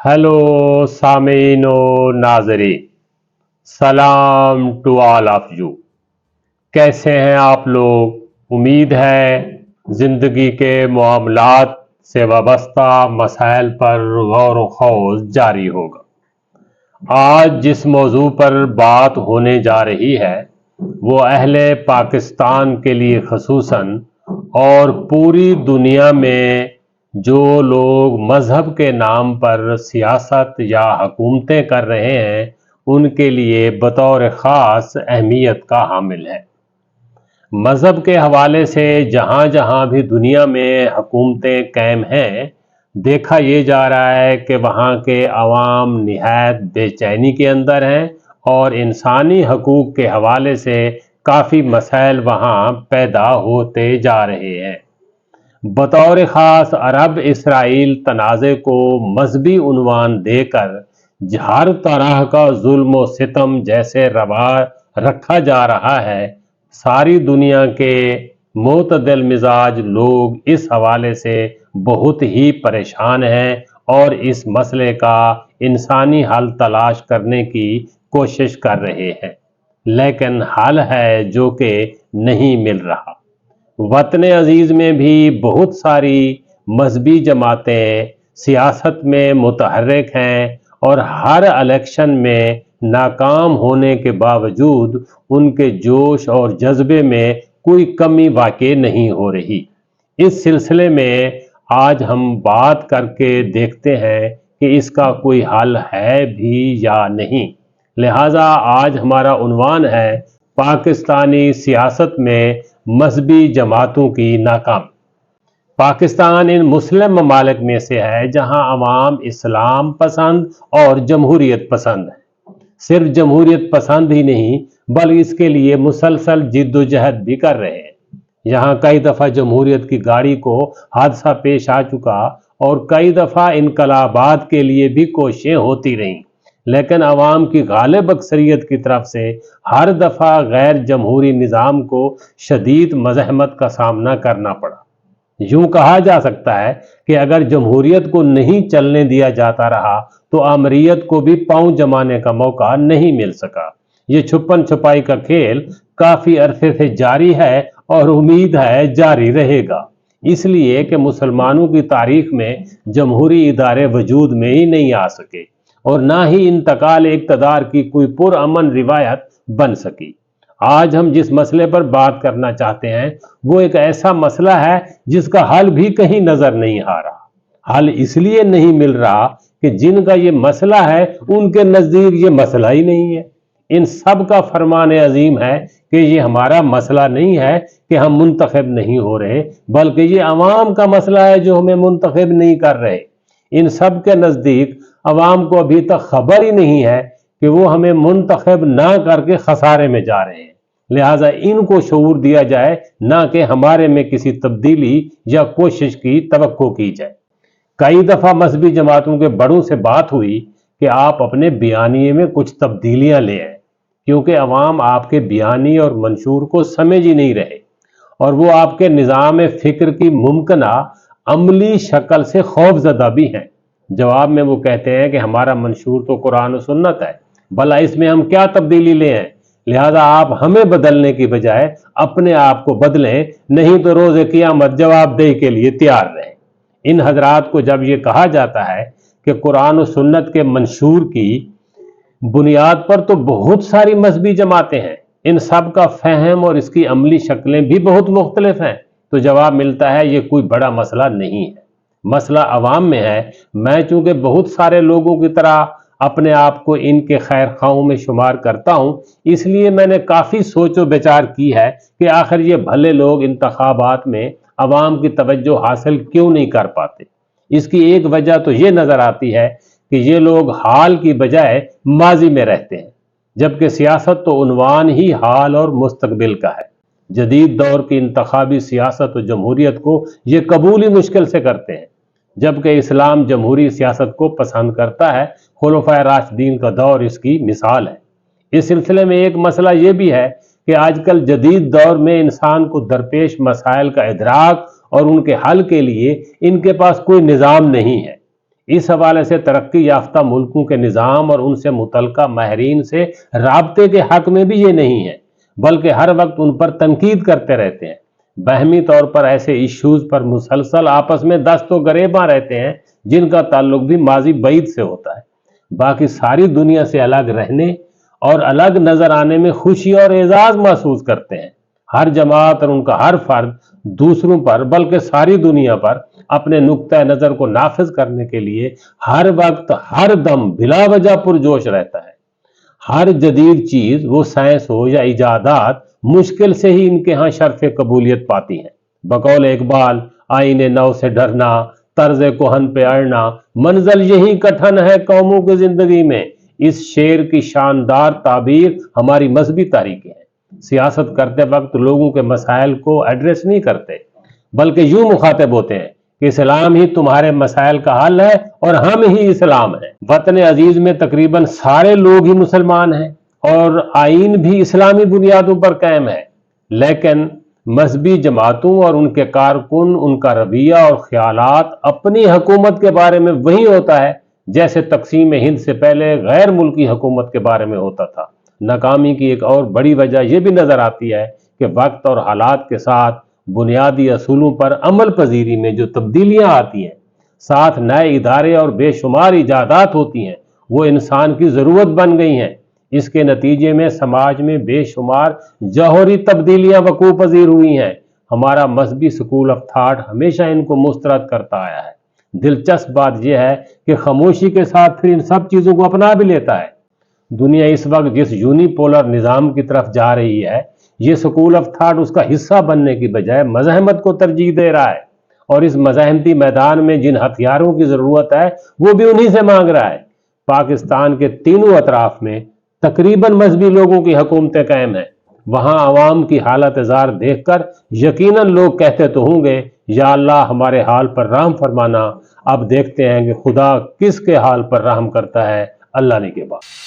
Hello सामीन و नाजरीन, सलाम टू ऑल ऑफ यू। कैसे हैं आप लोग? उम्मीद है ज़िंदगी के मामलात से वाबस्ता मसाइल पर गौर व खौज जारी होगा। आज जिस मौजू पर बात होने जा रही है वो अहले पाकिस्तान के लिए खसूसन और पूरी दुनिया में जो लोग मज़हब के नाम पर सियासत या हुकूमतें कर रहे हैं उनके लिए बतौर ख़ास अहमियत का हामिल है। मज़हब के हवाले से जहाँ जहाँ भी दुनिया में हुकूमतें कायम हैं, देखा ये जा रहा है कि वहाँ के अवाम निहायत बेचैनी के अंदर हैं और इंसानी हकूक़ के हवाले से काफ़ी मसाइल वहाँ पैदा होते जा रहे हैं। बतौर ख़ास अरब इसराइल तनाज़े को मजहबी उन्वान देकर हर तरह का जुल्म व सितम जैसे रवा रखा जा रहा है, सारी दुनिया के मोतदिल मिजाज लोग इस हवाले से बहुत ही परेशान हैं और इस मसले का इंसानी हल तलाश करने की कोशिश कर रहे हैं, लेकिन हल है जो कि नहीं मिल रहा। वतन अजीज़ में भी बहुत सारी मजहबी जमातें सियासत में मुतहर्रिक हैं और हर इलेक्शन में नाकाम होने के बावजूद उनके जोश और जज्बे में कोई कमी वाक़ई नहीं हो रही। इस सिलसिले में आज हम बात करके देखते हैं कि इसका कोई हल है भी या नहीं। लिहाजा आज हमारा उन्वान है पाकिस्तानी सियासत में मजहबी जमातों की नाकामी। पाकिस्तान इन मुस्लिम ममालिक में से है जहां अवाम इस्लाम पसंद और जमहूरियत पसंद है। सिर्फ जमहूरियत पसंद ही नहीं बल्कि इसके लिए मुसलसल जिद्दोजहद भी कर रहे हैं। यहाँ कई दफ़ा जमहूरियत की गाड़ी को हादसा पेश आ चुका और कई दफ़ा इनकलाबात के लिए भी कोशिशें होती रहीं, लेकिन अवाम की गालिब अक्सरियत की तरफ से हर दफ़ा गैर जमहूरी निज़ाम को शदीद मज़ाहमत का सामना करना पड़ा। यूँ कहा जा सकता है कि अगर जमहूरियत को नहीं चलने दिया जाता रहा तो आमरीयत को भी पांव जमाने का मौका नहीं मिल सका। ये छुपन छुपाई का खेल काफ़ी अरसे से जारी है और उम्मीद है जारी रहेगा, इसलिए कि मुसलमानों की तारीख में जमहूरी इदारे वजूद में ही नहीं आ सके और ना ही इंतकाल इक़्तिदार की कोई पुरअमन रिवायत बन सकी। आज हम जिस मसले पर बात करना चाहते हैं वो एक ऐसा मसला है जिसका हल भी कहीं नजर नहीं आ रहा। हल इसलिए नहीं मिल रहा कि जिनका ये मसला है उनके नज़दीक ये मसला ही नहीं है। इन सब का फरमान अजीम है कि ये हमारा मसला नहीं है कि हम मुंतखब नहीं हो रहे, बल्कि ये अवाम का मसला है जो हमें मुंतखब नहीं कर रहे। इन सब के नज़दीक अवाम को अभी तक खबर ही नहीं है कि वो हमें मुंतखब ना करके खसारे में जा रहे हैं। लिहाजा इनको शऊर दिया जाए, ना कि हमारे में किसी तब्दीली या कोशिश की तवक्को की जाए। कई दफ़ा मजहबी जमातों के बड़ों से बात हुई कि आप अपने बयानिए में कुछ तब्दीलियां ले आए, क्योंकि अवाम आपके बयानी और मंशूर को समझ ही नहीं रहे और वो आपके निज़ाम फ़िक्र की मुमकिना अमली शक्ल से खौफजदा भी हैं। जवाब में वो कहते हैं कि हमारा मंशूर तो कुरान और सुन्नत है, भला इसमें हम क्या तब्दीली ले आए, लिहाजा आप हमें बदलने की बजाय अपने आप को बदलें, नहीं तो रोज़े क़यामत जवाबदेही के लिए तैयार रहें। इन हजरात को जब ये कहा जाता है कि कुरान और सुन्नत के मंशूर की बुनियाद पर तो बहुत सारी मजहबी जमातें हैं, इन सब का फ़हम और इसकी अमली शक्लें भी बहुत मुख्तलिफ हैं, तो जवाब मिलता है ये कोई बड़ा मसला नहीं है, मसला अवाम में है। मैं चूँकि बहुत सारे लोगों की तरह अपने आप को इनके खैर खाओं में शुमार करता हूँ, इसलिए मैंने काफ़ी सोचो विचार की है कि आखिर ये भले लोग इंतखाबात में अवाम की तवज्जो हासिल क्यों नहीं कर पाते। इसकी एक वजह तो ये नज़र आती है कि ये लोग हाल की बजाय माजी में रहते हैं, जबकि सियासत तो उन्वान ही हाल और मुस्तकबिल का है। जदीद दौर की इंतखाबी सियासत और जमहूरियत को ये कबूल ही मुश्किल से करते हैं, जबकि इस्लाम जमहूरी सियासत को पसंद करता है। खुलफाए राशिदीन का दौर इसकी मिसाल है। इस सिलसिले में एक मसला ये भी है कि आजकल जदीद दौर में इंसान को दरपेश मसाइल का इदराक और उनके हल के लिए इनके पास कोई निज़ाम नहीं है। اس حوالے سے ترقی یافتہ ملکوں کے نظام اور ان سے متعلقہ ماہرین سے رابطے کے حق میں بھی یہ نہیں ہے، بلکہ ہر وقت ان پر تنقید کرتے رہتے ہیں۔ باہمی طور پر ایسے ایشوز پر مسلسل آپس میں دست و گریباں رہتے ہیں جن کا تعلق بھی ماضی بعید سے ہوتا ہے۔ باقی ساری دنیا سے الگ رہنے اور الگ نظر آنے میں خوشی اور اعزاز محسوس کرتے ہیں۔ ہر جماعت اور ان کا ہر فرد دوسروں پر بلکہ ساری دنیا پر اپنے نقطہ نظر کو نافذ کرنے کے لیے ہر وقت ہر دم بلا وجہ پرجوش رہتا ہے۔ ہر جدید چیز، وہ سائنس ہو یا ایجادات، مشکل سے ہی ان کے ہاں شرف قبولیت پاتی ہیں۔ بقول اقبال، آئین نو سے ڈرنا، طرز کہن پہ اڑنا، منزل یہی کٹھن ہے قوموں کی زندگی میں، اس شعر کی شاندار تعبیر ہماری مذہبی تاریخیں ہیں۔ سیاست کرتے وقت لوگوں کے مسائل کو ایڈریس نہیں کرتے، بلکہ یوں مخاطب ہوتے ہیں کہ اسلام ہی تمہارے مسائل کا حل ہے اور ہم ہی اسلام ہیں۔ وطن عزیز میں تقریباً سارے لوگ ہی مسلمان ہیں اور آئین بھی اسلامی بنیادوں پر قائم ہے، لیکن مذہبی جماعتوں اور ان کے کارکن، ان کا رویہ اور خیالات اپنی حکومت کے بارے میں وہی ہوتا ہے جیسے تقسیم ہند سے پہلے غیر ملکی حکومت کے بارے میں ہوتا تھا۔ ناکامی کی ایک اور بڑی وجہ یہ بھی نظر آتی ہے کہ وقت اور حالات کے ساتھ بنیادی اصولوں پر عمل پذیری میں جو تبدیلیاں آتی ہیں، ساتھ نئے ادارے اور بے شمار ایجادات ہوتی ہیں، وہ انسان کی ضرورت بن گئی ہیں۔ اس کے نتیجے میں سماج میں بے شمار جوہری تبدیلیاں وقوع پذیر ہوئی ہیں۔ ہمارا مذہبی سکول آف تھاٹ ہمیشہ ان کو مسترد کرتا آیا ہے۔ دلچسپ بات یہ ہے کہ خاموشی کے ساتھ پھر ان سب چیزوں کو اپنا بھی لیتا ہے۔ دنیا اس وقت جس یونی پولر نظام کی طرف جا رہی ہے، یہ سکول آف تھاٹ اس کا حصہ بننے کی بجائے مزاحمت کو ترجیح دے رہا ہے، اور اس مزاحمتی میدان میں جن ہتھیاروں کی ضرورت ہے وہ بھی انہی سے مانگ رہا ہے۔ پاکستان کے تینوں اطراف میں تقریباً مذہبی لوگوں کی حکومتیں قائم ہیں۔ وہاں عوام کی حالت زار دیکھ کر یقیناً لوگ کہتے تو ہوں گے، یا اللہ ہمارے حال پر رحم فرمانا۔ اب دیکھتے ہیں کہ خدا کس کے حال پر رحم کرتا ہے۔ اللہ نے کے بعد